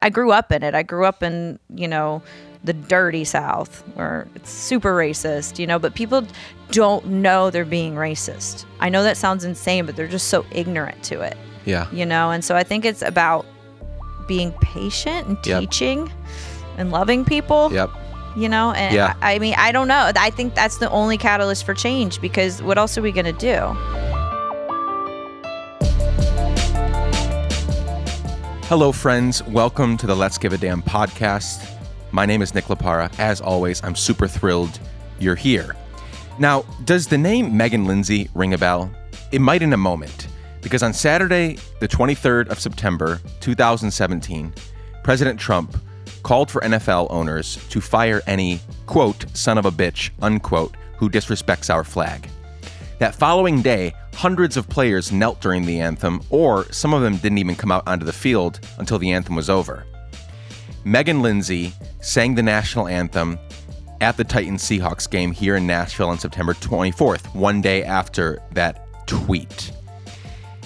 I grew up in it. I grew up in, the dirty South where it's super racist, but people don't know they're being racist. I know that sounds insane, but they're just so ignorant to it. Yeah. And so I think it's about being patient and teaching and loving people. Yep. And I mean, I don't know. I think that's the only catalyst for change, because what else are we going to do? Hello, friends. Welcome to the Let's Give a Damn podcast. My name is Nick Lapara. As always, I'm super thrilled you're here. Now, does the name Meghan Linsey ring a bell? It might in a moment, because on Saturday, the 23rd of September, 2017, President Trump called for NFL owners to fire any, quote, son of a bitch, unquote, who disrespects our flag. That following day, hundreds of players knelt during the anthem, or some of them didn't even come out onto the field until the anthem was over. Meghan Linsey sang the national anthem at the Titans-Seahawks game here in Nashville on September 24th, one day after that tweet.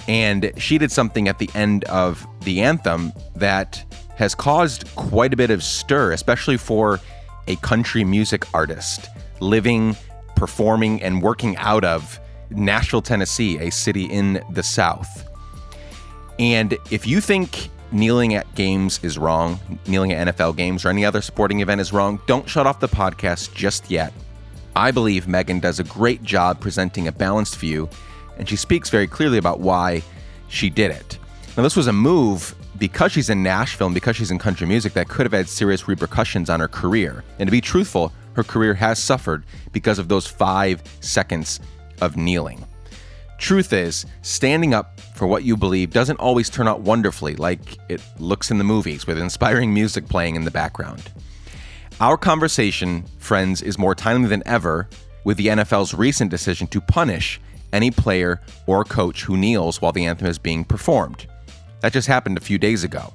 And she did something at the end of the anthem that has caused quite a bit of stir, especially for a country music artist living, performing, and working out of Nashville, Tennessee, a city in the South. And if you think kneeling at games is wrong, kneeling at NFL games or any other sporting event is wrong, don't shut off the podcast just yet. I believe Meghan does a great job presenting a balanced view, and she speaks very clearly about why she did it. Now, this was a move because she's in Nashville and because she's in country music that could have had serious repercussions on her career. And to be truthful, her career has suffered because of those 5 seconds of kneeling. Truth is, standing up for what you believe doesn't always turn out wonderfully like it looks in the movies with inspiring music playing in the background. Our conversation, friends, is more timely than ever with the NFL's recent decision to punish any player or coach who kneels while the anthem is being performed. That just happened a few days ago.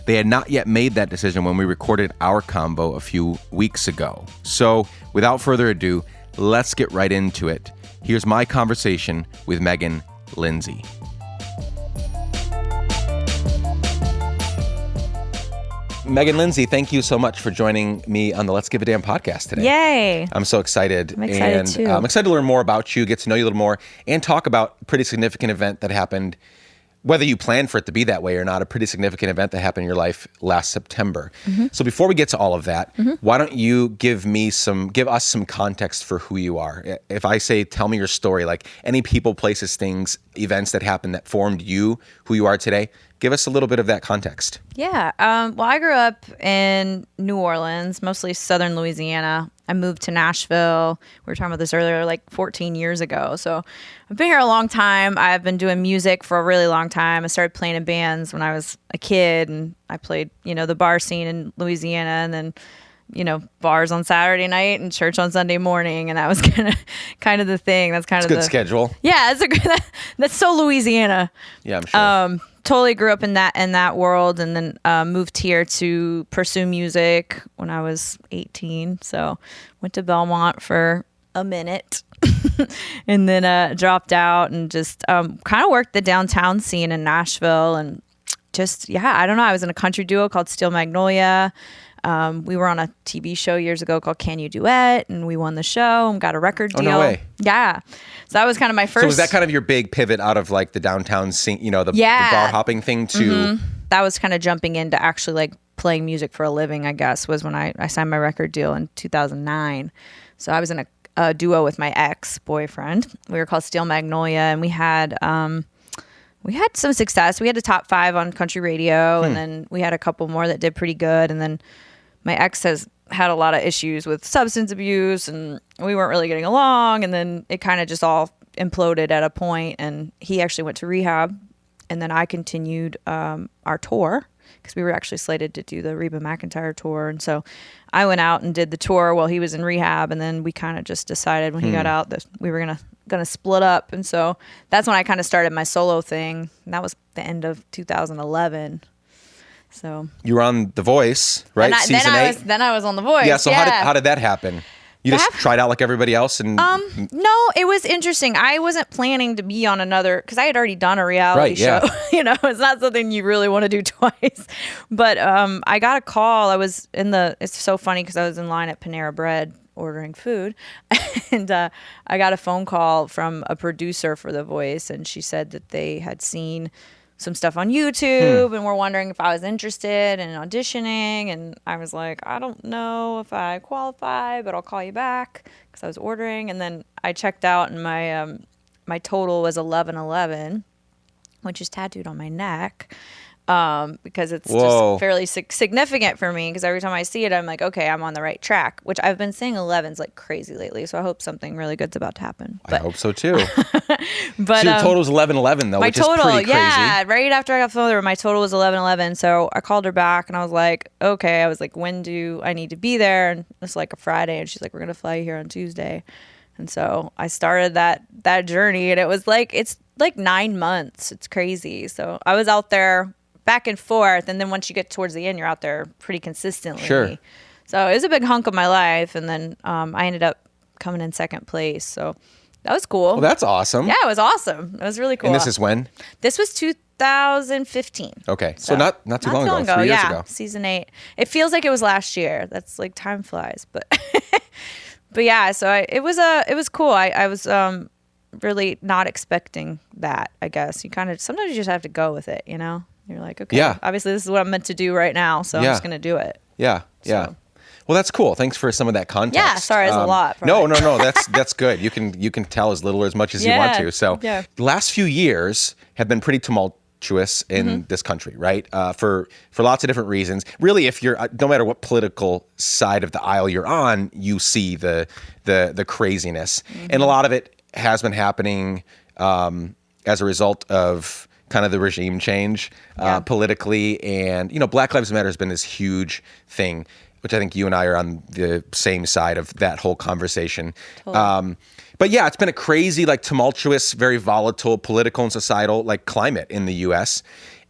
They had not yet made that decision when we recorded our combo a few weeks ago. So, without further ado, let's get right into it. Here's my conversation with Meghan Linsey. Meghan Linsey, thank you so much for joining me on the Let's Give a Damn podcast today. Yay! I'm so excited. I'm excited too. I'm excited to learn more about you, get to know you a little more, and talk about a pretty significant event that happened, whether you planned for it to be that way or not, a pretty significant event that happened in your life last September. Mm-hmm. So before we get to all of that, why don't you give us some context for who you are? If I say, tell me your story, like any people, places, things, events that happened that formed you, who you are today, give us a little bit of that context. Yeah. Well, I grew up in New Orleans, mostly southern Louisiana. I moved to Nashville. We were talking about this earlier, like 14 years ago. So I've been here a long time. I've been doing music for a really long time. I started playing in bands when I was a kid, and I played, the bar scene in Louisiana, and then, bars on Saturday night and church on Sunday morning. And that was kind of the thing. That's kind of good schedule. Yeah, that's so Louisiana. Yeah, I'm sure. Totally grew up in that world, and then moved here to pursue music when I was 18. So went to Belmont for a minute and then dropped out and just kind of worked the downtown scene in Nashville. And just, I don't know. I was in a country duo called Steel Magnolia. We were on a TV show years ago called Can You Duet, and we won the show and got a record deal. Oh, no way. Yeah. So that was kind of my first. So was that kind of your big pivot out of like the downtown scene, the bar hopping thing to? Mm-hmm. That was kind of jumping into actually like playing music for a living, I guess, was when I signed my record deal in 2009. So I was in a duo with my ex-boyfriend. We were called Steel Magnolia, and we had some success. We had a top 5 on country radio, and then we had a couple more that did pretty good. And then my ex has had a lot of issues with substance abuse, and we weren't really getting along. And then it kind of just all imploded at a point, and he actually went to rehab. And then I continued our tour, because we were actually slated to do the Reba McEntire tour. And so I went out and did the tour while he was in rehab. And then we kind of just decided when he got out that we were gonna split up. And so that's when I kind of started my solo thing. And that was the end of 2011. So you were on The Voice, right? Season 8. Then I was on The Voice. Yeah. So how did that happen? You just tried out like everybody else? And No, it was interesting. I wasn't planning to be on another, because I had already done a reality show. It's not something you really want to do twice. But I got a call. It's so funny because I was in line at Panera Bread ordering food, and I got a phone call from a producer for The Voice, and she said that they had seen some stuff on YouTube and were wondering if I was interested in auditioning. And I was like, I don't know if I qualify, but I'll call you back, because I was ordering. And then I checked out, and my total was 1111, which is tattooed on my neck. Because it's just fairly significant for me, because every time I see it, I'm like, okay, I'm on the right track, which I've been seeing 11s like crazy lately. So I hope something really good's about to happen. I hope so too. But so your total was 1111 though, which is pretty crazy. Yeah, right after I got phone, my total was 1111. So I called her back, and I was like, okay, when do I need to be there? And it's like a Friday, and she's like, we're going to fly you here on Tuesday. And so I started that journey, and it's like 9 months. It's crazy. So I was out there back and forth, and then once you get towards the end, you're out there pretty consistently. Sure. So it was a big hunk of my life, and then I ended up coming in second place. So that was cool. Well, that's awesome. Yeah, it was awesome. It was really cool. And this is when? This was 2015. Okay, so not too long ago. 3 years ago. Season 8. It feels like it was last year. That's like time flies, but but yeah. So it was cool. I was really not expecting that. I guess sometimes you just have to go with it. You're like, okay, obviously this is what I'm meant to do right now, so I'm just going to do it. Yeah. Well, that's cool. Thanks for some of that context. Yeah, sorry, it's a lot. No, that's good. You can tell as little or as much as you want to. So the last few years have been pretty tumultuous in this country, right? For lots of different reasons. Really, if you're no matter what political side of the aisle you're on, you see the craziness, and a lot of it has been happening as a result of kind of the regime change politically. And, Black Lives Matter has been this huge thing, which I think you and I are on the same side of that whole conversation. Totally. But yeah, it's been a crazy, like tumultuous, very volatile political and societal like climate in the U.S.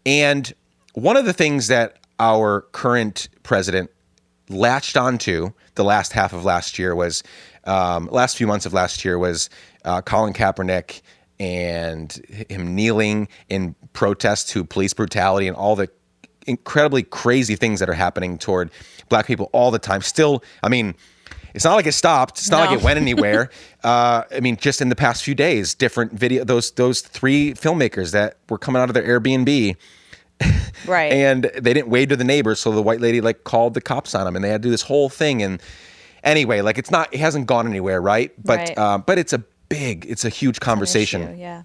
And one of the things that our current president latched onto the last half of last year was, last few months of last year was Colin Kaepernick and him kneeling in protest to police brutality and all the incredibly crazy things that are happening toward Black people all the time. Still, I mean, it's not like it stopped. It's not like it went anywhere. Just in the past few days, different video, those 3 filmmakers that were coming out of their Airbnb, right? And they didn't wave to the neighbors, so the white lady like called the cops on them, and they had to do this whole thing. And anyway, like it hasn't gone anywhere, right? But but it's a huge conversation. Issue, yeah.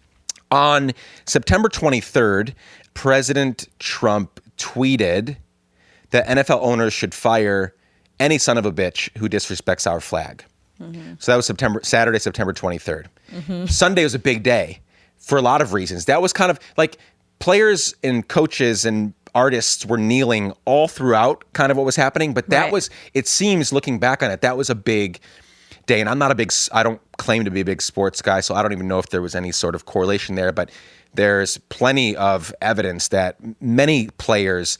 On September 23rd, President Trump tweeted that NFL owners should fire any son of a bitch who disrespects our flag. So that was Saturday, September 23rd. Sunday was a big day for a lot of reasons. That was kind of like players and coaches and artists were kneeling all throughout kind of what was happening. But that was, it seems looking back on it, that was a big day. And I don't claim to be a big sports guy, so I don't even know if there was any sort of correlation there. But there's plenty of evidence that many players,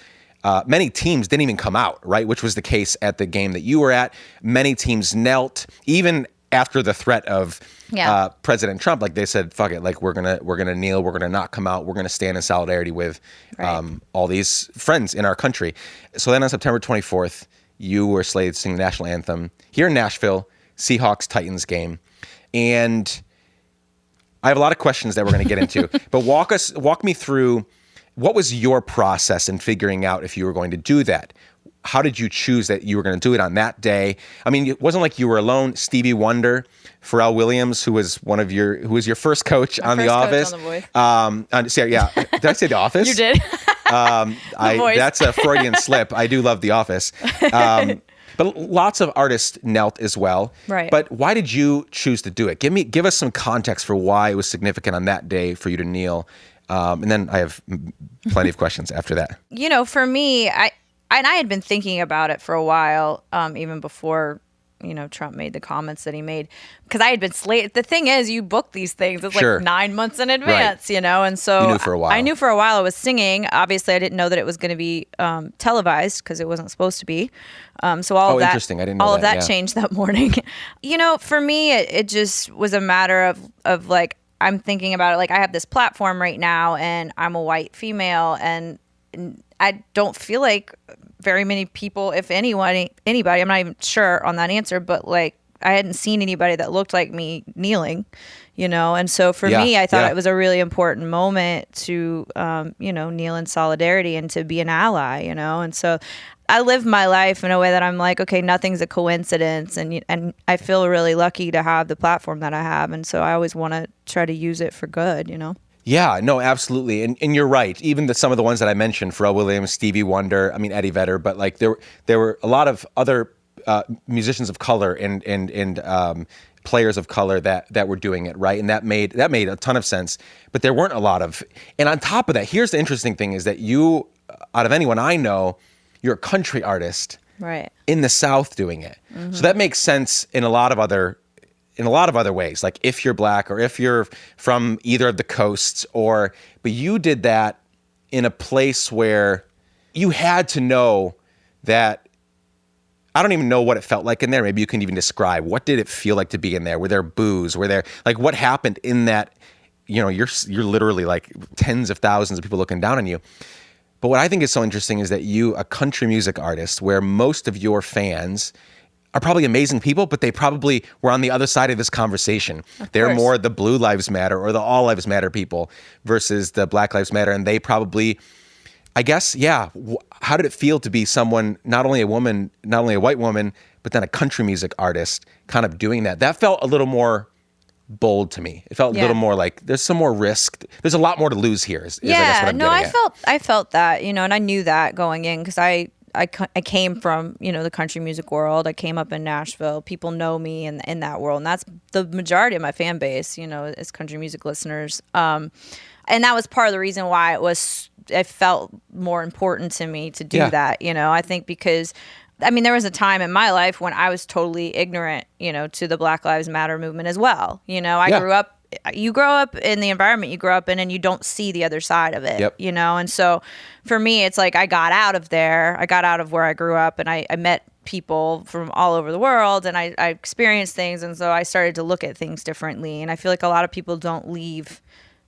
many teams didn't even come out, right? Which was the case at the game that you were at. Many teams knelt, even after the threat of President Trump. Like they said, "Fuck it! Like we're gonna kneel. We're gonna not come out. We're gonna stand in solidarity with all these friends in our country." So then on September 24th, you were slated to sing the national anthem here in Nashville, Seahawks-Titans game, and I have a lot of questions that we're going to get into. But walk me through, what was your process in figuring out if you were going to do that? How did you choose that you were going to do it on that day? I mean, it wasn't like you were alone. Stevie Wonder, Pharrell Williams, who was your first coach on The Office. On The Voice. Did I say The Office? You did. That's a Freudian slip. I do love The Office. But lots of artists knelt as well. Right. But why did you choose to do it? Give us some context for why it was significant on that day for you to kneel. And then I have plenty of questions after that. For me, I had been thinking about it for a while, even before Trump made the comments that he made, because I had been slated. The thing is, you book these things, it's Sure. like 9 months in advance, and so You knew for a while. I knew for a while I was singing. Obviously, I didn't know that it was going to be televised, because it wasn't supposed to be. So all of that, interesting. I didn't know all of that, that yeah. changed that morning. For me, it just was a matter of like, I'm thinking about it like, I have this platform right now, and I'm a white female, and I don't feel like very many people, if anybody, I'm not even sure on that answer, but like, I hadn't seen anybody that looked like me kneeling, and so for Yeah, me, I thought yeah. it was a really important moment to, kneel in solidarity and to be an ally, and so I live my life in a way that I'm like, okay, nothing's a coincidence, and I feel really lucky to have the platform that I have, and so I always want to try to use it for good, Yeah, no, absolutely. And you're right. Even some of the ones that I mentioned, Pharrell Williams, Stevie Wonder, Eddie Vedder, but like there were a lot of other musicians of color and players of color that were doing it, right? And that made a ton of sense. But there weren't a lot of. And on top of that, here's the interesting thing: is that you, out of anyone I know, you're a country artist, right, in the South doing it. Mm-hmm. So that makes sense in a lot of other ways. Like if you're Black, or if you're from either of the coasts, but you did that in a place where you had to know that. I don't even know what it felt like in there. Maybe you can even describe, what did it feel like to be in there? Were there boos? Were there, like, what happened in that? You're literally like tens of thousands of people looking down on you. But what I think is so interesting is that you, a country music artist, where most of your fans are probably amazing people, but they probably were on the other side of this conversation. They're more the Blue Lives Matter or the All Lives Matter people versus the Black Lives Matter. And they probably, I guess, yeah. How did it feel to be someone, not only a woman, not only a white woman, but then a country music artist kind of doing that? That felt a little more bold to me. It felt a little more like there's some more risk. There's a lot more to lose here. I guess what I'm getting at. I felt that, and I knew that going in, because I came from, the country music world. I came up in Nashville. People know me in that world. And that's the majority of my fan base, is country music listeners. And that was part of the reason why it felt more important to me to do that. I think because, there was a time in my life when I was totally ignorant, to the Black Lives Matter movement as well. You grow up in the environment you grow up in, and you don't see the other side of it, and so for me, it's like, I got out of there. I got out of where I grew up, and I met people from all over the world, and I experienced things, and so I started to look at things differently. And I feel like a lot of people don't leave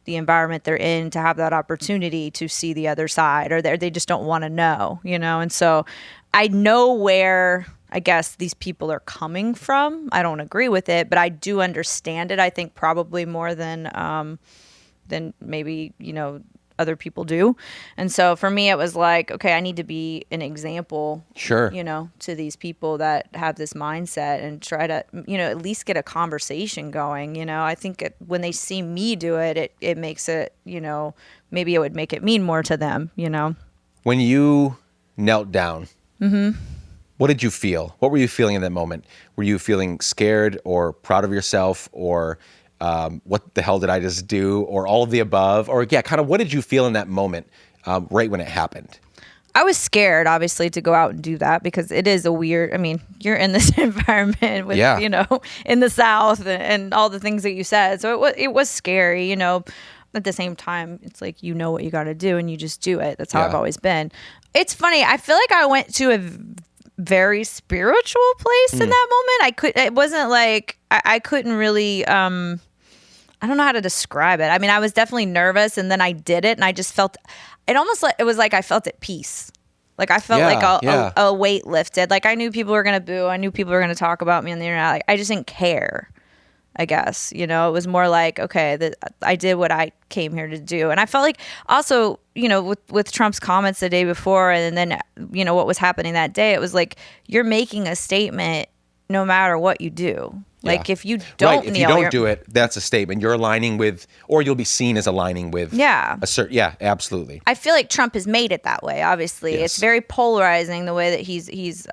the environment they're in to have that opportunity to see the other side, or they just don't want to know, and so I know where, I guess, these people are coming from. I don't agree with it, but I do understand it. I think probably more than maybe, other people do. And so for me, it was like, okay, I need to be an example, sure, to these people that have this mindset, and try to, at least get a conversation going. I think when they see me do it, it makes it, maybe it would make it mean more to them, When you knelt down, mm-hmm. What did you feel? What were you feeling in that moment? Were you feeling scared or proud of yourself, or what the hell did I just do, or all of the above? Or kind of what did you feel in that moment right when it happened? I was scared, obviously, to go out and do that, because it is a weird, you're in this environment with, in the South, and all the things that you said. So it was scary, At the same time, it's like, what you got to do, and you just do it. That's how I've always been. It's funny. I feel like I went to a very spiritual place in that moment. It wasn't like, I couldn't really, I don't know how to describe it. I was definitely nervous, and then I did it, and I just felt, it almost like, it was like I felt at peace. Like I felt like a weight lifted. Like I knew people were going to boo. I knew people were going to talk about me on the internet. Like, I just didn't care, I guess. It was more like, okay, I did what I came here to do. And I felt like also, with Trump's comments the day before, and then, what was happening that day, it was like, you're making a statement no matter what you do. Like if you don't if you don't do it, that's a statement. You're aligning with, or you'll be seen as aligning with. Yeah. Absolutely. I feel like Trump has made it that way. Obviously, It's very polarizing the way that he's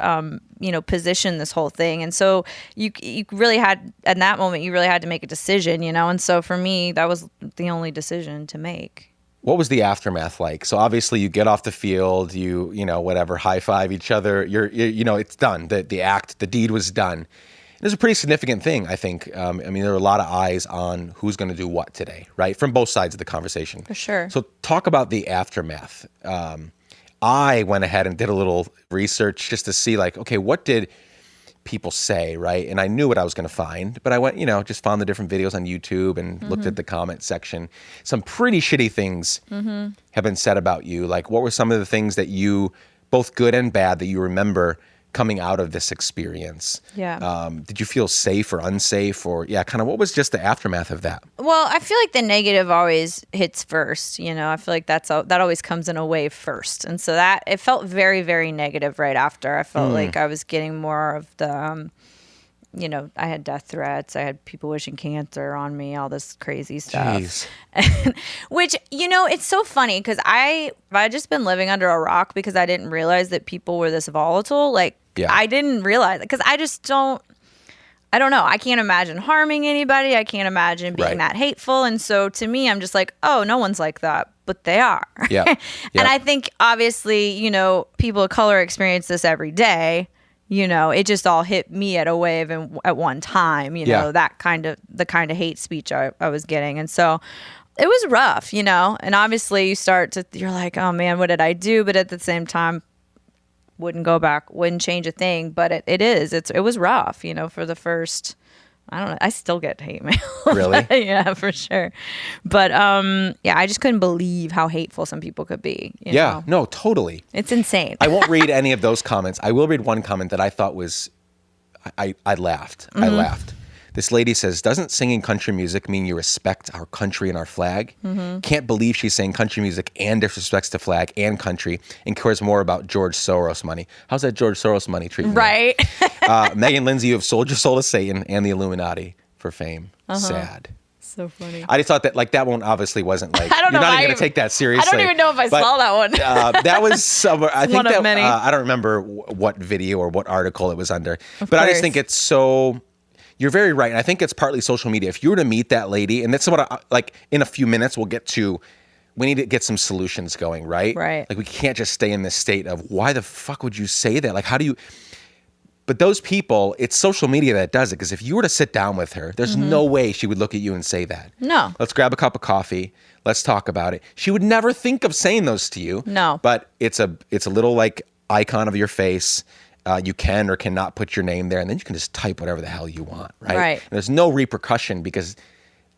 positioned this whole thing. And so you really had, at that moment, you really had to make a decision, And so for me, that was the only decision to make. What was the aftermath like? So obviously you get off the field, you know, whatever, high five each other. You know, it's done. The deed was done. It was a pretty significant thing, I think. I mean, there are a lot of eyes on who's going to do what today, right? From both sides of the conversation. For sure. So talk about the aftermath. I went ahead and did a little research just to see, like, okay, what did people say, right? And I knew what I was going to find, but I went, you know, just found the different videos on YouTube and looked at the comment section. Some pretty shitty things have been said about you. Like, what were some of the things that you, both good and bad, that you remember coming out of this experience? Yeah. Did you feel safe or unsafe, or kind of what was just the aftermath of that? Well, I feel like the negative always hits first. You know, I feel like that always comes in a wave first, and so that it felt very, very negative right after. I felt like I was getting more of the, you know, I had death threats, I had people wishing cancer on me, all this crazy stuff. Jeez. Which, you know, it's so funny because I've just been living under a rock because I didn't realize that people were this volatile. Like, I didn't realize because I don't know. I can't imagine harming anybody. I can't imagine being that hateful. And so to me, I'm just like, oh, no one's like that, but they are. Yeah. And I think obviously, you know, people of color experience this every day. You know, it just all hit me at a wave and at one time, you know, the kind of hate speech I was getting. And so it was rough, you know, and obviously you're like, oh man, what did I do? But at the same time, wouldn't go back, wouldn't change a thing. But it was rough, you know, for the first, I don't know, I still get hate mail. Really? Yeah, for sure. But I just couldn't believe how hateful some people could be. You know? No, totally. It's insane. I won't read any of those comments. I will read one comment that I thought was, I laughed. I laughed. This lady says, doesn't singing country music mean you respect our country and our flag? Can't believe she's saying country music and disrespects the flag and country and cares more about George Soros money. How's that George Soros money treating you? Right. Meghan Linsey, you have sold your soul to Satan and the Illuminati for fame. Sad. So funny. I just thought that, like, that one obviously wasn't like, I don't know you're not why even going to take that seriously. I don't even know if I saw that one. That was somewhere, I think one of that, many. I don't remember what video or what article it was under, Of but I course. just think it's so, you're very right. And I think it's partly social media. If you were to meet that lady, and that's what like in a few minutes we'll get to, we need to get some solutions going, right? Right. Like, we can't just stay in this state of, why the fuck would you say that? Like, how do you, but those people, it's social media that does it. Because if you were to sit down with her, there's no way she would look at you and say that. No. Let's grab a cup of coffee. Let's talk about it. She would never think of saying those to you. No. But it's a little like icon of your face. You can or cannot put your name there, and then you can just type whatever the hell you want, right? Right. And there's no repercussion because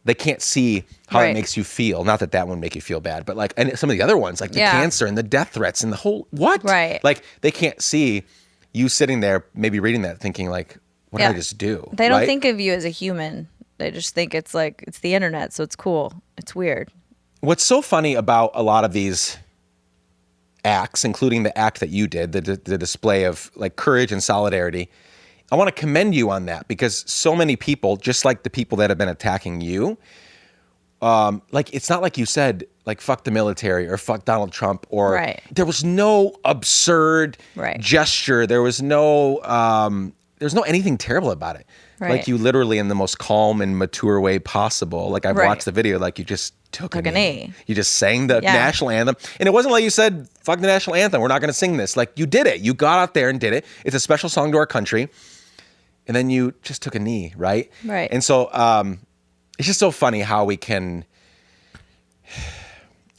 they can't see how it Right. makes you feel. Not that would make you feel bad, but like, and some of the other ones, like the cancer and the death threats and the whole, what? Right. Like, they can't see you sitting there, maybe reading that, thinking like, what did I just do? They don't right? think of you as a human. They just think it's like, it's the internet, so it's cool. It's weird. What's so funny about a lot of these acts, including the act that you did, the display of like courage and solidarity, I want to commend you on that, because so many people, just like the people that have been attacking you, like, it's not like you said, like, fuck the military or fuck Donald Trump, or Right. there was no absurd gesture. There was no anything terrible about it. Right. Like, you literally, in the most calm and mature way possible, like, I've watched the video, like, you just took a knee. You just sang the national anthem. And it wasn't like you said, fuck the national anthem, we're not going to sing this. Like, you did it. You got out there and did it. It's a special song to our country. And then you just took a knee, right? Right. And so it's just so funny how we can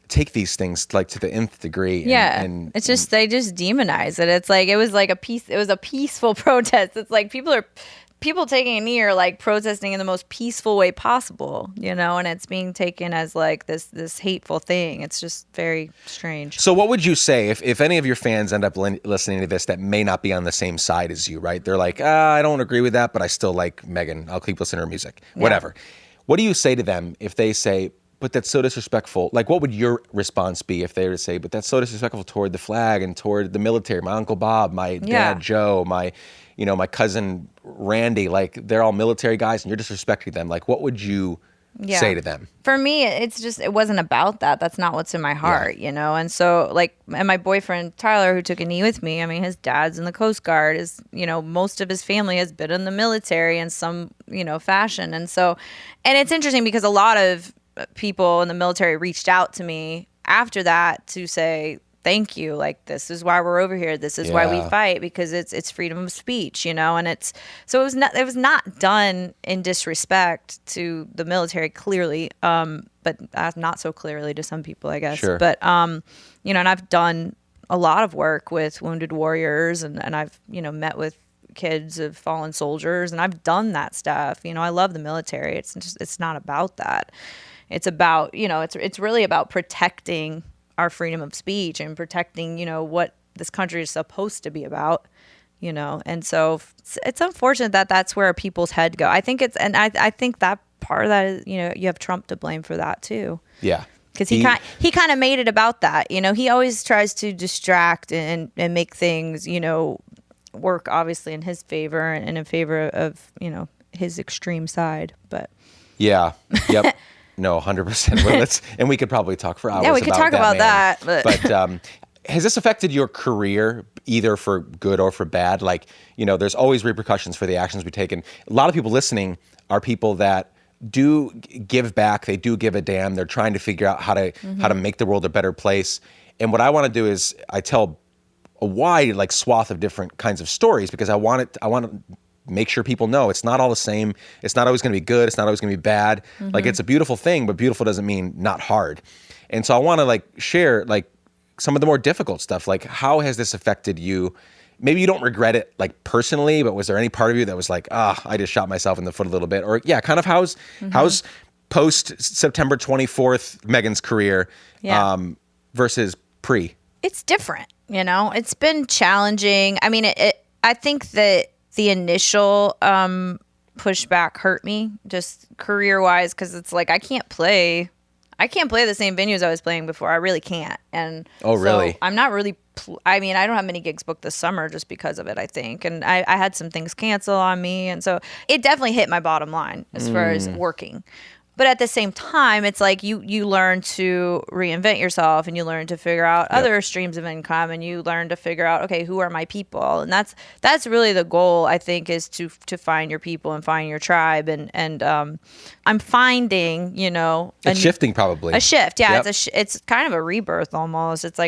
take these things like to the nth degree. And it's just, they just demonize it. It's like, it was a peaceful protest. It's like people taking a knee are like protesting in the most peaceful way possible, you know, and it's being taken as like this hateful thing. It's just very strange. So what would you say if any of your fans end up listening to this that may not be on the same side as you, right? They're like, I don't agree with that, but I still like Meghan. I'll keep listening to her music, whatever. What do you say to them if they say, but that's so disrespectful? Like, what would your response be if they were to say, but that's so disrespectful toward the flag and toward the military, my Uncle Bob, my dad Joe, my cousin Randy, like, they're all military guys and you're disrespecting them. Like, what would you say to them? For me, it's just, it wasn't about that. That's not what's in my heart, you know? And so, like, and my boyfriend, Tyler, who took a knee with me, I mean, his dad's in the Coast Guard, is, you know, most of his family has been in the military in some, you know, fashion. And so, and it's interesting because a lot of people in the military reached out to me after that to say, thank you. Like, this is why we're over here. This is why we fight, because it's freedom of speech, and so it was not done in disrespect to the military, clearly, but not so clearly to some people, I guess. Sure. But, and I've done a lot of work with wounded warriors, and I've, met with kids of fallen soldiers, and I've done that stuff. I love the military. It's not about that. It's about, it's really about protecting our freedom of speech and protecting, what this country is supposed to be about, and so it's unfortunate that that's where people's head go. I think I think that part of that is, you have Trump to blame for that too. Yeah. Because he kind of made it about that. He always tries to distract and make things, work obviously in his favor and in favor of, his extreme side. But yeah. Yep. No, 100%. Well, and we could probably talk for hours. Yeah, we could talk about that. But has this affected your career, either for good or for bad? Like, there's always repercussions for the actions we take. And a lot of people listening are people that do give back. They do give a damn. They're trying to figure out how to make the world a better place. And what I want to do is I tell a wide swath of different kinds of stories, because I want to make sure people know it's not all the same. It's not always going to be good. It's not always going to be bad. It's a beautiful thing, but beautiful doesn't mean not hard. And so I want to share some of the more difficult stuff. How has this affected you? Maybe you don't regret it personally, but was there any part of you that was I just shot myself in the foot a little bit? Or kind of how's post September 24th Meghan's career versus pre? It's different, It's been challenging. I mean, I think that the initial pushback hurt me just career-wise, because it's I can't play the same venues I was playing before. I really can't. And really? So I'm not really. I don't have many gigs booked this summer just because of it, I think. And I had some things cancel on me, and so it definitely hit my bottom line as far as working. But at the same time, it's you learn to reinvent yourself, and you learn to figure out other streams of income, and you learn to figure out, okay, who are my people? And that's really the goal, I think, is to find your people and find your tribe. And I'm finding, it's shifting probably. A shift, yeah. Yep. It's kind of a rebirth almost. It's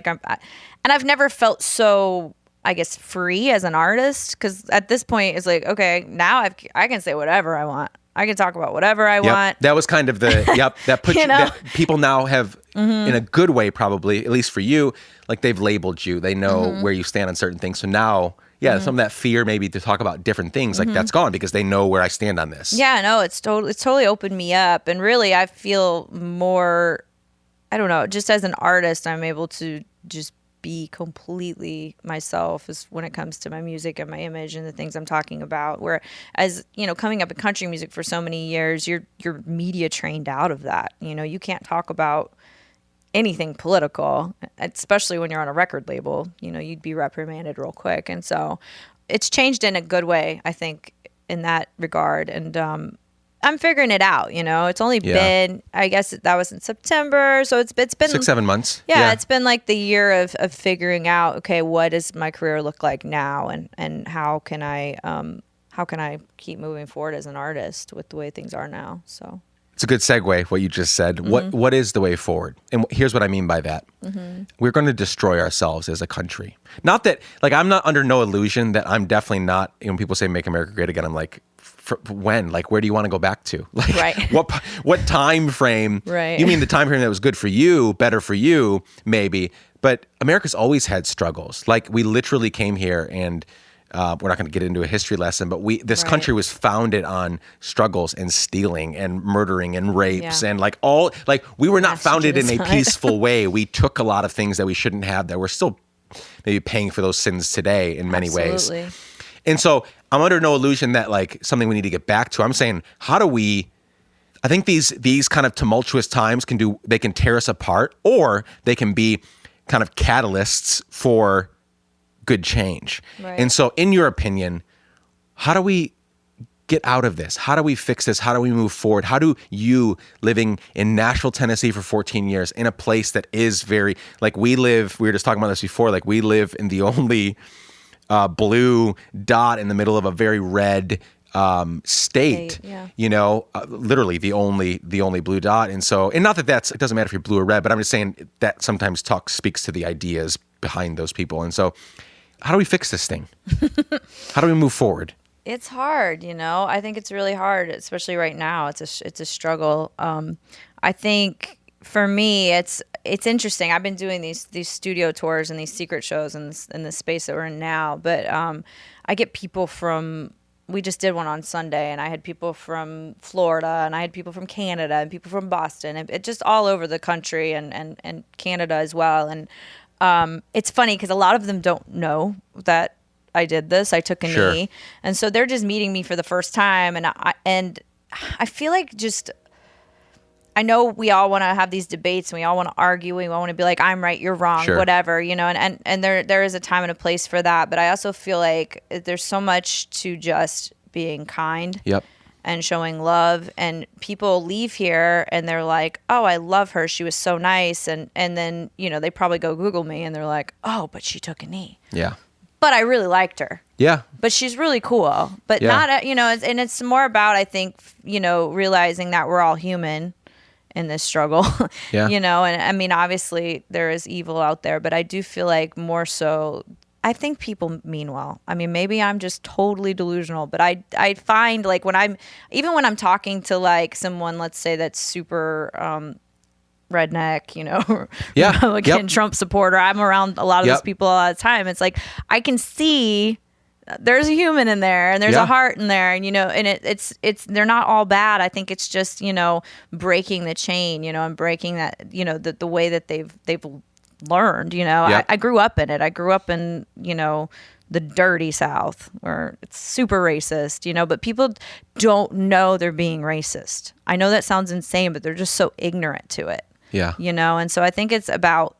and I've never felt so, I guess, free as an artist, because at this point it's okay, now I can say whatever I want. I can talk about whatever I want. That was kind of the, that puts that people now have, in a good way probably, at least for you, they've labeled you. They know where you stand on certain things. So now, some of that fear maybe to talk about different things, that's gone, because they know where I stand on this. Yeah, no, it's totally opened me up. And really, I feel more, I don't know, just as an artist, I'm able to just be completely myself as when it comes to my music and my image and the things I'm talking about. Whereas, coming up in country music for so many years, you're media trained out of that. You can't talk about anything political, especially when you're on a record label. You'd be reprimanded real quick. And so it's changed in a good way, I think, in that regard. And I'm figuring it out, It's only been, I guess that was in September, so it's been 6-7 months. Yeah, it's been the year of figuring out, okay, what does my career look like now, and how can I keep moving forward as an artist with the way things are now? So it's a good segue, what you just said. What is the way forward? And here's what I mean by that. We're going to destroy ourselves as a country. Not that, I'm not under no illusion that I'm definitely not, when people say make America great again, I'm when? Where do you want to go back to? Right. What time frame? Right. You mean the time frame that was good for you, better for you, maybe. But America's always had struggles. We literally came here, and we're not going to get into a history lesson, but this country was founded on struggles and stealing and murdering and rapes and we were not founded in a peaceful way. We took a lot of things that we shouldn't have, that we're still maybe paying for those sins today in many ways. And so I'm under no illusion that something we need to get back to. I'm saying, how do we? I think these kind of tumultuous times can tear us apart, or they can be kind of catalysts for good change. Right. And so, in your opinion, how do we get out of this? How do we fix this? How do we move forward? How do you, living in Nashville, Tennessee for 14 years, in a place that is very we were just talking about this before, we live in the only blue dot in the middle of a very red state, yeah. literally the only blue dot. And so, and not that it doesn't matter if you're blue or red, but I'm just saying that sometimes speaks to the ideas behind those people. And so how do we fix this thing? How do we move forward? It's hard, I think it's really hard, especially right now. It's a struggle. I think for me, it's interesting. I've been doing these studio tours and these secret shows in the space that we're in now. But I get people from. We just did one on Sunday, and I had people from Florida, and I had people from Canada, and people from Boston, and it just all over the country, and Canada as well. And it's funny because a lot of them don't know that I did this. I took a knee, and so they're just meeting me for the first time, and I feel like I know we all want to have these debates, and we all want to argue, and we all want to be like, I'm right, you're wrong, whatever, and there is a time and a place for that. But I also feel like there's so much to just being kind and showing love. And people leave here and they're like, oh, I love her, she was so nice. And then, they probably go Google me and they're like, oh, but she took a knee. Yeah. But I really liked her. Yeah. But she's really cool. But not, and it's more about, I think, realizing that we're all human in this struggle, and I mean, obviously there is evil out there, but I do feel like more so, I think people mean well. I mean, maybe I'm just totally delusional, but I find like when I'm talking to like someone, let's say that's super, redneck, Republican, Trump supporter, I'm around a lot of those people all the time. It's like, I can see there's a human in there and there's a heart in there, and and it's they're not all bad. I think it's just breaking the chain, and breaking that the way that they've learned. I grew up in it. I grew up in the dirty South where it's super racist, but people don't know they're being racist. I know that sounds insane, but they're just so ignorant to it. And so I think it's about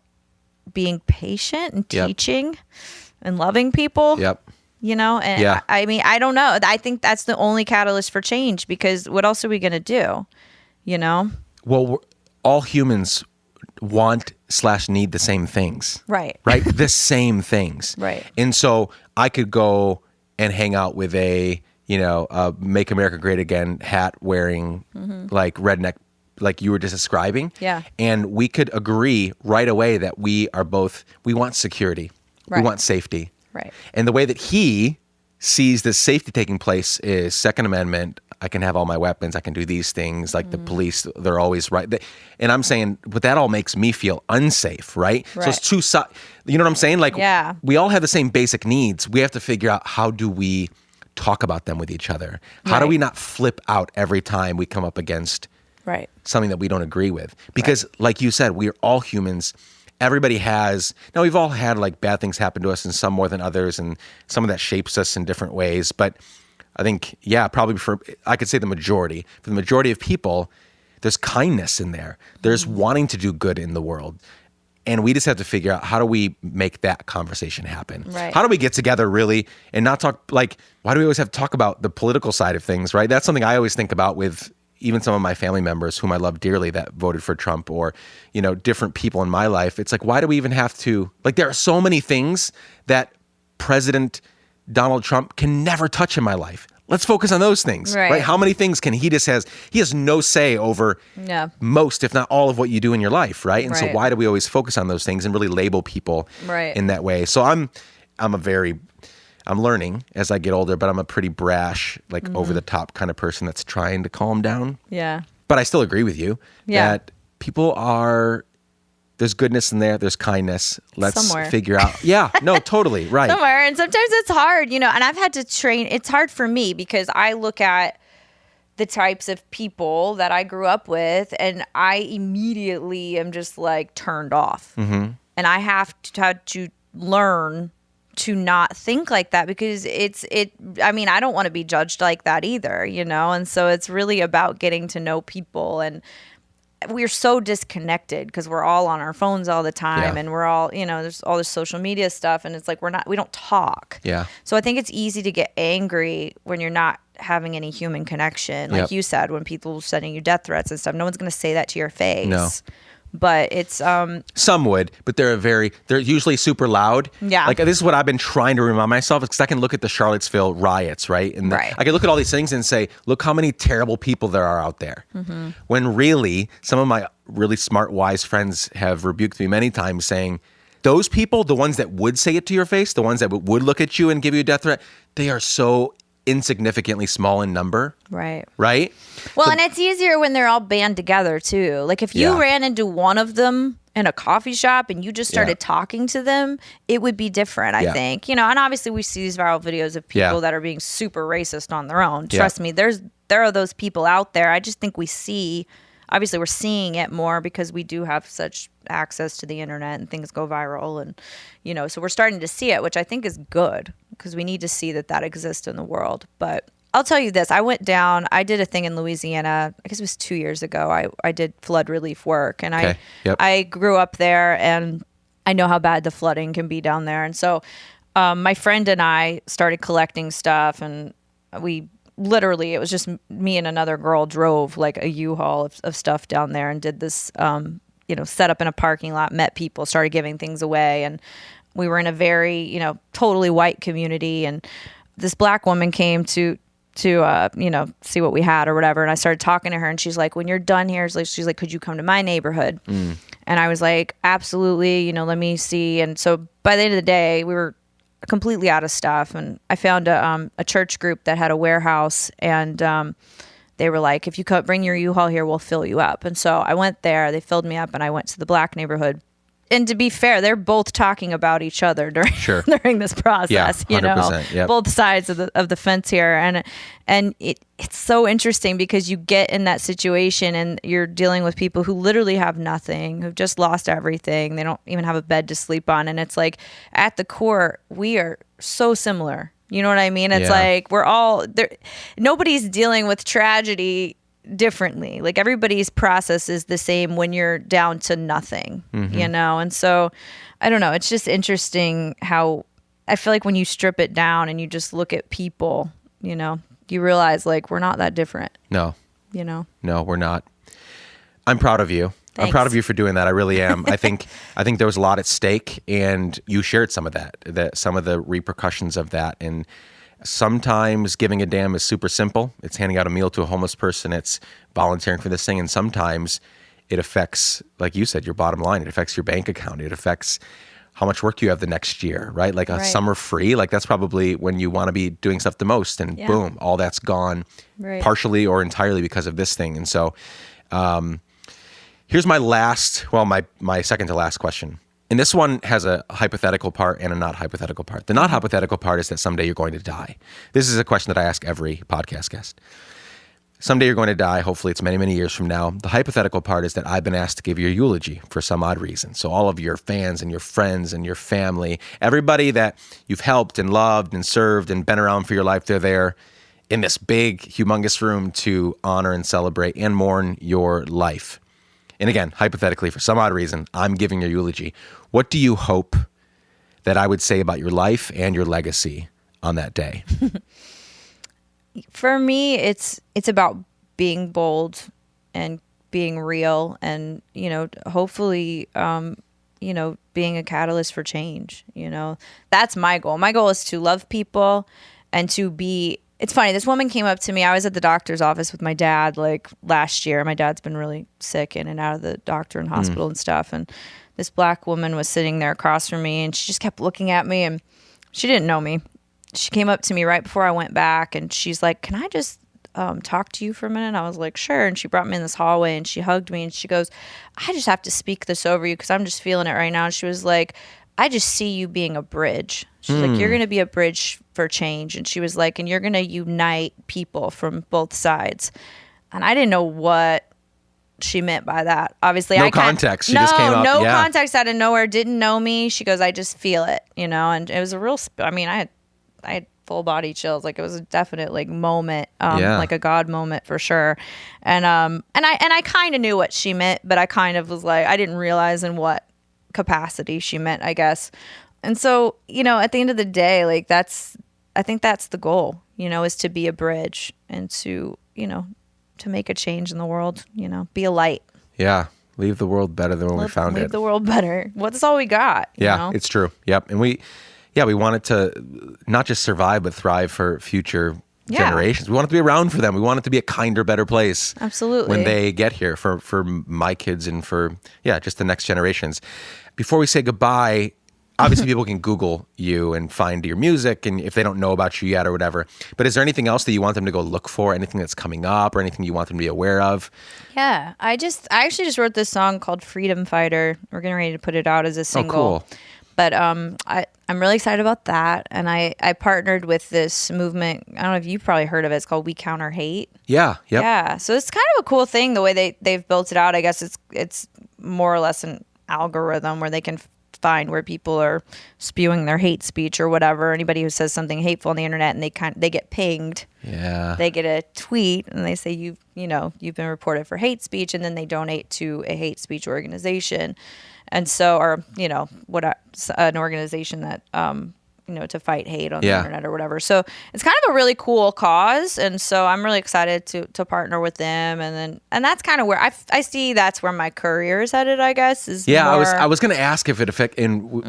being patient and teaching and loving people. I mean, I don't know. I think that's the only catalyst for change, because what else are we going to do? Well, all humans want/need the same things. Right. The same things. Right. And so I could go and hang out with a Make America Great Again hat wearing like redneck, like you were just describing. Yeah. And we could agree right away that we want security. We want safety. Right. And the way that he sees the safety taking place is Second Amendment. I can have all my weapons. I can do these things. Like the police, they're always right. And I'm saying, but that all makes me feel unsafe, right? So it's two sides. You know what I'm saying? Like, we all have the same basic needs. We have to figure out, how do we talk about them with each other? How do we not flip out every time we come up against something that we don't agree with? Because like you said, we're all humans. Everybody now we've all had like bad things happen to us, and some more than others, and some of that shapes us in different ways. But I think, probably I could say for the majority of people, there's kindness in there. There's wanting to do good in the world. And we just have to figure out, how do we make that conversation happen? Right. How do we get together really and not talk, like, why do we always have to talk about the political side of things, right? That's something I always think about with even some of my family members whom I love dearly that voted for Trump, or, different people in my life. It's like, why do we even have to, like, there are so many things that President Donald Trump can never touch in my life. Let's focus on those things, right? How many things can he has no say over most, if not all, of what you do in your life, right? And so why do we always focus on those things and really label people in that way? So I'm learning as I get older, but I'm a pretty brash, like over the top kind of person that's trying to calm down. Yeah. But I still agree with you that people there's goodness in there. There's kindness. Let's figure out. Yeah, no, totally. Right. Somewhere. And sometimes it's hard, and I've had to train. It's hard for me because I look at the types of people that I grew up with, and I immediately am just like turned off. And I have to learn to not think like that, because I mean, I don't want to be judged like that either, And so it's really about getting to know people, and we're so disconnected because we're all on our phones all the time, and we're all, there's all this social media stuff, and it's like we don't talk. Yeah. So I think it's easy to get angry when you're not having any human connection. Like you said, when people are sending you death threats and stuff, no one's going to say that to your face. No. But it's Some would, but they're usually super loud. Yeah. Like this is what I've been trying to remind myself, because I can look at the Charlottesville riots, right? And Right. I can look at all these things and say, look how many terrible people there are out there. Mm-hmm. When really, some of my really smart, wise friends have rebuked me many times saying, those people, the ones that would say it to your face, the ones that would look at you and give you a death threat, they are so insignificantly small in number. right. Right? Well, and it's easier when they're all band together too. Like if you Yeah. ran into one of them in a coffee shop and you just started Yeah. talking to them, it would be different, I Yeah. think. And obviously we see these viral videos of people Yeah. that are being super racist on their own. Yeah. Trust me, there are those people out there. I just think obviously we're seeing it more because we do have such access to the internet and things go viral, and so we're starting to see it, which I think is good because we need to see that exists in the world. But I'll tell you this, I did a thing in Louisiana, I guess it was 2 years ago. I did flood relief work, and Okay. Yep. I grew up there, and I know how bad the flooding can be down there. And so my friend and I started collecting stuff, and it was just me and another girl drove like a U-Haul of stuff down there and did this, set up in a parking lot, met people, started giving things away. And we were in a very, totally white community. And this black woman came to see what we had or whatever. And I started talking to her, and she's like, when you're done here, she's like, could you come to my neighborhood? And I was like, absolutely, let me see. And so by the end of the day, we were completely out of stuff, and I found a church group that had a warehouse, and they were like, if you bring your U-Haul here, we'll fill you up. And so I went there, they filled me up, and I went to the black neighborhood. And to be fair, they're both talking about each other during this process. Yeah, 100%, yep. Both sides of the fence here, and it's so interesting because you get in that situation and you're dealing with people who literally have nothing, who've just lost everything. They don't even have a bed to sleep on, and it's like at the core we are so similar. You know what I mean? It's like we're all there. Nobody's dealing with tragedy differently. Like everybody's process is the same when you're down to nothing, And so I don't know. It's just interesting how I feel like when you strip it down and you just look at people, you realize like we're not that different. No. No, we're not. I'm proud of you. Thanks. I'm proud of you for doing that. I really am. I think there was a lot at stake, and you shared some of that, some of the repercussions of that. And sometimes giving a damn is super simple. It's handing out a meal to a homeless person. It's volunteering for this thing. And sometimes it affects, like you said, your bottom line. It affects your bank account. It affects how much work you have the next year, right? Like a summer free, like that's probably when you want to be doing stuff the most. And boom, all that's gone, partially or entirely because of this thing. And so here's my second to last question. And this one has a hypothetical part and a not hypothetical part. The not hypothetical part is that someday you're going to die. This is a question that I ask every podcast guest. Someday you're going to die. Hopefully it's many, many years from now. The hypothetical part is that I've been asked to give you a eulogy for some odd reason. So all of your fans and your friends and your family, everybody that you've helped and loved and served and been around for your life, they're there in this big, humongous room to honor and celebrate and mourn your life. And again, hypothetically, for some odd reason, I'm giving your eulogy. What do you hope that I would say about your life and your legacy on that day? For me, it's about being bold and being real, and hopefully, being a catalyst for change. That's my goal. My goal is to love people and to be. It's funny. This woman came up to me. I was at the doctor's office with my dad like last year. My dad's been really sick, in and out of the doctor and hospital and stuff. And this black woman was sitting there across from me, and she just kept looking at me, and she didn't know me. She came up to me right before I went back, and she's like, "Can I just talk to you for a minute?" And I was like, "Sure." And she brought me in this hallway, and she hugged me, and she goes, "I just have to speak this over you because I'm just feeling it right now." And she was like, "I just see you being a bridge." She's like, "You're going to be a bridge for change." And she was like, "And you're going to unite people from both sides." And I didn't know what she meant by that. Obviously, no context. She just came up. No context out of nowhere. Didn't know me. She goes, "I just feel it," And it was a real. I had full body chills. Like it was a definite like moment, like a God moment for sure. And I kind of knew what she meant, but I kind of was like, I didn't realize in what capacity she meant, I guess. And so, at the end of the day, like I think that's the goal, is to be a bridge and to make a change in the world, be a light. Yeah. Leave the world better than when we found Leave it. the world better. Well, that's all we got. Yeah, you know? it's true. Yep. And we want it to not just survive, but thrive for future generations. We want it to be around for them. We want it to be a kinder, better place. Absolutely. When they get here, for my kids and for, just the next generations. Before we say goodbye, obviously people can Google you and find your music, and if they don't know about you yet or whatever. But is there anything else that you want them to go look for? Anything that's coming up or anything you want them to be aware of? Yeah. I actually just wrote this song called Freedom Fighter. We're getting ready to put it out as a single. Oh, cool. But I'm really excited about that. And I partnered with this movement. I don't know if you've probably heard of it. It's called We Counter Hate. Yeah. Yep. Yeah. So it's kind of a cool thing the way they've built it out. I guess it's more or less an algorithm where they can find where people are spewing their hate speech or whatever. Anybody who says something hateful on the internet and they get pinged. Yeah. They get a tweet and they say you've been reported for hate speech, and then they donate to a hate speech organization. And so, or, an organization that, to fight hate on the internet or whatever. So it's kind of a really cool cause. And so I'm really excited to partner with them. And that's kind of where I see that's where my career is headed, I guess. I was going to ask if it affect, and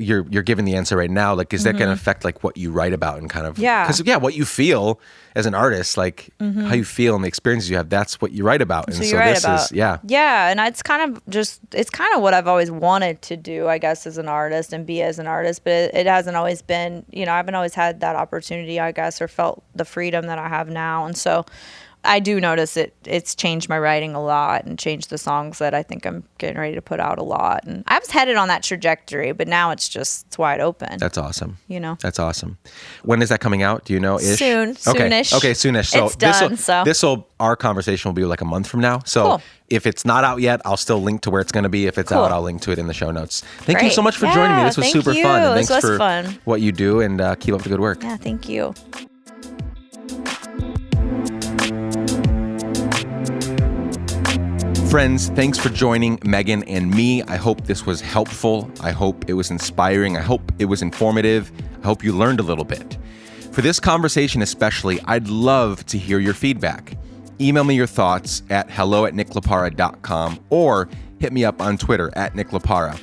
you're giving the answer right now. Like, is that going to affect like what you write about and kind of, because what you feel as an artist, like how you feel and the experiences you have, that's what you write about. And so this is, and it's kind of what I've always wanted to do, I guess, as an artist and be as an artist, but it hasn't always been, I haven't always had that opportunity, I guess, or felt the freedom that I have now. And so I do notice it's changed my writing a lot and changed the songs that I think I'm getting ready to put out a lot. And I was headed on that trajectory, but now it's wide open. That's awesome. That's awesome. When is that coming out? Do you know? Soonish. Okay, soonish. So it's done. Our conversation will be like a month from now. So if it's not out yet, I'll still link to where it's going to be. If it's out, I'll link to it in the show notes. Thank you so much for joining me. This was super fun. And thanks for what you do, and keep up the good work. Yeah, thank you. Friends, thanks for joining Meghan and me. I hope this was helpful. I hope it was inspiring. I hope it was informative. I hope you learned a little bit. For this conversation especially, I'd love to hear your feedback. Email me your thoughts at hello@nicklapara.com or hit me up on Twitter @nicklapara.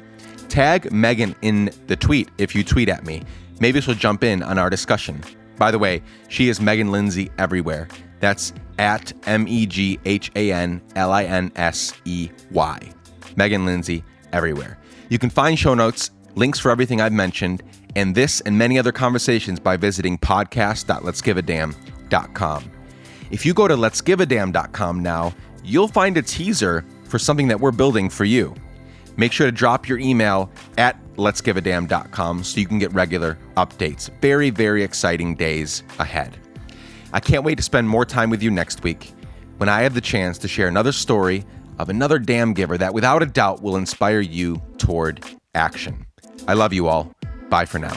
Tag Meghan in the tweet if you tweet at me. Maybe she'll jump in on our discussion. By the way, she is Meghan Linsey everywhere. That's at MEGHANLINSEY. Meghan Linsey everywhere. You can find show notes, links for everything I've mentioned, and this and many other conversations by visiting podcast.letsgiveadamn.com. If you go to letsgiveadamn.com now, you'll find a teaser for something that we're building for you. Make sure to drop your email at letsgiveadamn.com so you can get regular updates. Very, very exciting days ahead. I can't wait to spend more time with you next week when I have the chance to share another story of another damn giver that without a doubt will inspire you toward action. I love you all. Bye for now.